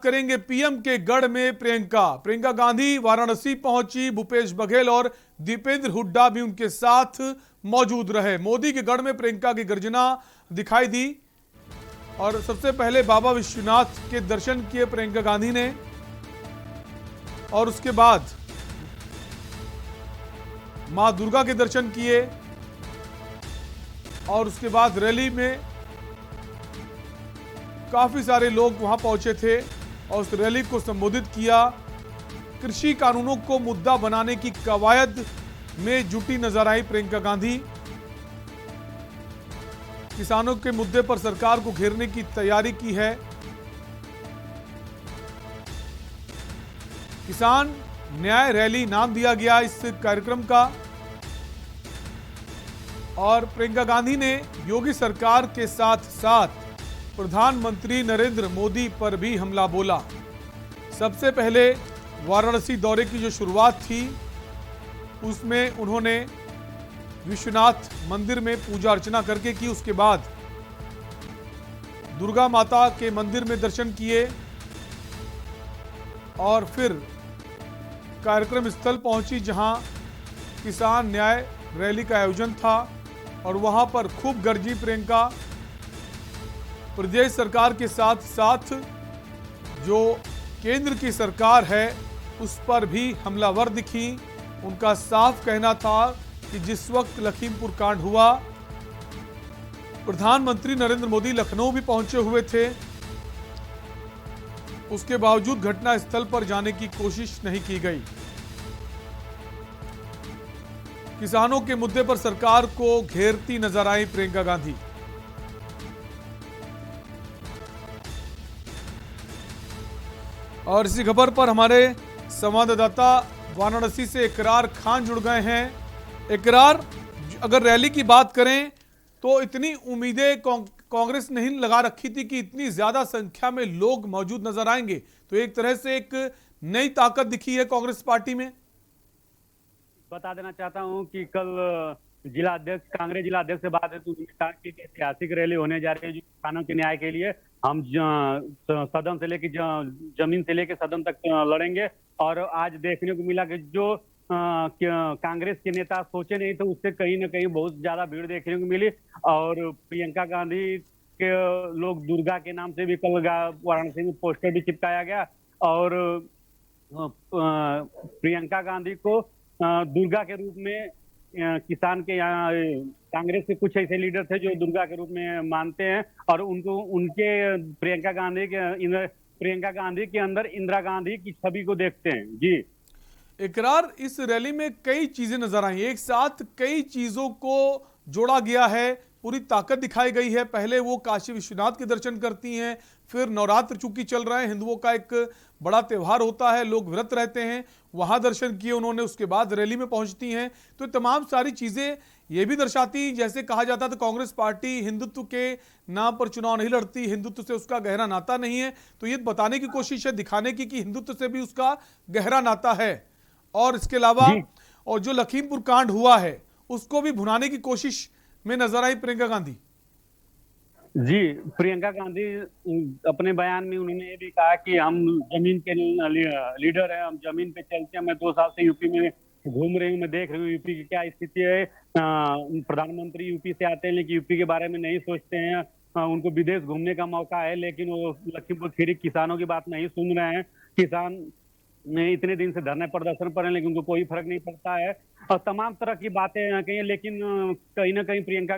करेंगे पीएम के गढ़ में प्रियंका गांधी वाराणसी पहुंची। भूपेश बघेल और दीपेंद्र हुड्डा भी उनके साथ मौजूद रहे। मोदी के गढ़ में प्रियंका की गर्जना दिखाई दी और सबसे पहले बाबा विश्वनाथ के दर्शन किए प्रियंका गांधी ने और उसके बाद मां दुर्गा के दर्शन किए और उसके बाद रैली में काफी सारे लोग वहां पहुंचे थे और उस रैली को संबोधित किया। कृषि कानूनों को मुद्दा बनाने की कवायद में जुटी नजर आई प्रियंका गांधी। किसानों के मुद्दे पर सरकार को घेरने की तैयारी की है। किसान न्याय रैली नाम दिया गया इस कार्यक्रम का और प्रियंका गांधी ने योगी सरकार के साथ साथ प्रधानमंत्री नरेंद्र मोदी पर भी हमला बोला। सबसे पहले वाराणसी दौरे की जो शुरुआत थी उसमें उन्होंने विश्वनाथ मंदिर में पूजा अर्चना करके की। उसके बाद दुर्गा माता के मंदिर में दर्शन किए और फिर कार्यक्रम स्थल पहुंची जहां किसान न्याय रैली का आयोजन था और वहां पर खूब गरजी प्रियंका। प्रदेश सरकार के साथ साथ जो केंद्र की सरकार है उस पर भी हमलावर दिखी। उनका साफ कहना था कि जिस वक्त लखीमपुर कांड हुआ प्रधानमंत्री नरेंद्र मोदी लखनऊ भी पहुंचे हुए थे, उसके बावजूद घटना स्थल पर जाने की कोशिश नहीं की गई। किसानों के मुद्दे पर सरकार को घेरती नजर आई प्रियंका गांधी। और इसी खबर पर हमारे संवाददाता वाराणसी से इकरार खान जुड़ गए हैं। इकरार, अगर रैली की बात करें तो इतनी उम्मीदें कांग्रेस नहीं लगा रखी थी कि इतनी ज्यादा संख्या में लोग मौजूद नजर आएंगे, तो एक तरह से एक नई ताकत दिखी है कांग्रेस पार्टी में। बता देना चाहता हूं कि कल कांग्रेस जिला अध्यक्ष से बात है तो उन्होंने कहा कि ऐतिहासिक रैली होने जा रही है जो किसानों के न्याय के लिए हम सदन से लेकर जमीन से लेकर सदन तक लड़ेंगे। और आज देखने को मिला कि जो कांग्रेस के नेता सोचे नहीं तो उससे कहीं ना कहीं बहुत ज्यादा भीड़ देखने को मिली। और प्रियंका गांधी के लोग दुर्गा के नाम से भी कल वाराणसी में पोस्टर भी चिपकाया गया और प्रियंका गांधी को दुर्गा के रूप में किसान के यहाँ कांग्रेस के कुछ ऐसे लीडर थे जो दुर्गा के रूप में मानते हैं और उनके प्रियंका गांधी के अंदर इंदिरा गांधी की छवि को देखते हैं। जी इकरार, इस रैली में कई चीजें नजर आई, एक साथ कई चीजों को जोड़ा गया है, पूरी ताकत दिखाई गई है। पहले वो काशी विश्वनाथ के दर्शन करती हैं, फिर नवरात्र चूंकि चल रहे हैं, हिंदुओं का एक बड़ा त्यौहार होता है, लोग व्रत रहते हैं, वहां दर्शन किए उन्होंने, उसके बाद रैली में पहुंचती हैं। तो तमाम सारी चीजें ये भी दर्शाती, जैसे कहा जाता था कांग्रेस पार्टी हिंदुत्व के नाम पर चुनाव नहीं लड़ती, हिंदुत्व से उसका गहरा नाता नहीं है, तो ये बताने की कोशिश है, दिखाने की कि हिंदुत्व से भी उसका गहरा नाता है। और इसके अलावा और जो लखीमपुर कांड हुआ है उसको भी भुनाने की कोशिश में नजर आई प्रियंका गांधी। जी, प्रियंका गांधी अपने बयान में उन्होंने ये भी कहा कि हम जमीन के लीडर हैं, हम जमीन पे चलते हैं। मैं 2 साल से यूपी में घूम रही हूँ, मैं देख रही हूँ यूपी की क्या स्थिति है। प्रधानमंत्री यूपी से आते हैं लेकिन यूपी के बारे में नहीं सोचते हैं। उनको विदेश घूमने का मौका है लेकिन वो लखीमपुर खीरी किसानों की बात नहीं सुन रहे हैं। किसान इतने दिन से धरने प्रदर्शन पर हैं लेकिन उनको कोई फर्क नहीं पड़ता है और तमाम तरह की बातें कही, लेकिन कहीं ना कहीं प्रियंका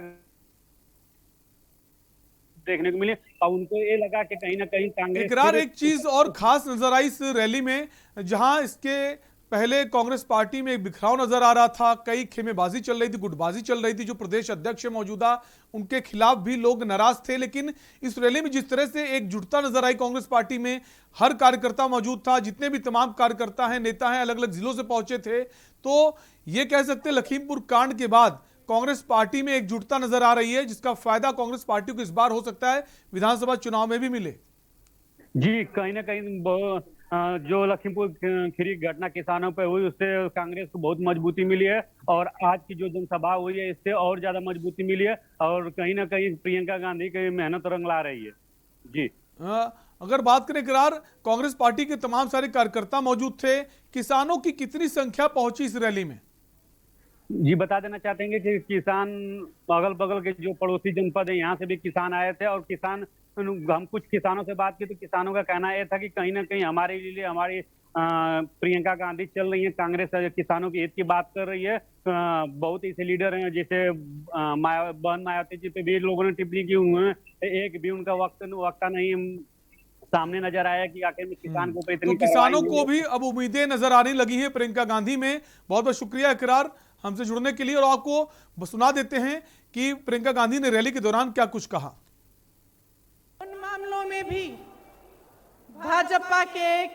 देखने को मिले और उनको ये लगा कि कहीं ना कहीं कांग्रेस। इकरार, एक चीज और खास नजर आई इस रैली में, जहां इसके पहले कांग्रेस पार्टी में एक बिखराव नजर आ रहा था, कई खेमेबाजी चल रही थी, गुटबाजी चल रही थी। जो प्रदेश अध्यक्ष है मौजूदा, उनके खिलाफ भी लोग नाराज थे, लेकिन इस रैली में जिस तरह से एकजुटता नजर आई कांग्रेस पार्टी में, हर कार्यकर्ता मौजूद था, जितने भी तमाम कार्यकर्ता हैं, नेता हैं, अलग अलग जिलों से पहुंचे थे। तो ये कह सकते हैं लखीमपुर कांड के बाद कांग्रेस पार्टी में एकजुटता नजर आ रही है, जिसका फायदा कांग्रेस पार्टी को इस बार हो सकता है विधानसभा चुनाव में भी मिले। जी, कहीं ना कहीं जो लखीमपुर खीरी घटना किसानों पे हुई उससे कांग्रेस को बहुत मजबूती मिली है और आज की जो जनसभा हुई है इससे और ज्यादा मजबूती मिली है और कहीं ना कहीं प्रियंका गांधी की मेहनत रंग ला रही है। जी अगर बात करें इकरार, कांग्रेस पार्टी के तमाम सारे कार्यकर्ता मौजूद थे, किसानों की कितनी संख्या पहुंची इस रैली में? जी बता देना चाहते हैं कि किसान अगल बगल के जो पड़ोसी जनपद है यहाँ से भी किसान आए थे, और किसान, हम कुछ किसानों से बात की तो किसानों का कहना यह था कि कहीं ना कहीं हमारे लिए हमारी प्रियंका गांधी चल रही है, कांग्रेस किसानों के हित की बात कर रही है। बहुत ऐसे लीडर हैं, जैसे बहन मायावती जी पे भी लोगों ने टिप्पणी की हुई है, एक भी उनका वक्ता नहीं सामने नजर आया कि आखिर में किसान को ऊपर तो इतनी किसानों कार्रवाई को हुई भी अब उम्मीदें नजर आने लगी हैं प्रियंका गांधी में। बहुत बहुत शुक्रिया इकरार हमसे जुड़ने के लिए, और आपको सुना देते हैं कि प्रियंका गांधी ने रैली के दौरान क्या कुछ कहा। उन मामलों में भी भाजपा के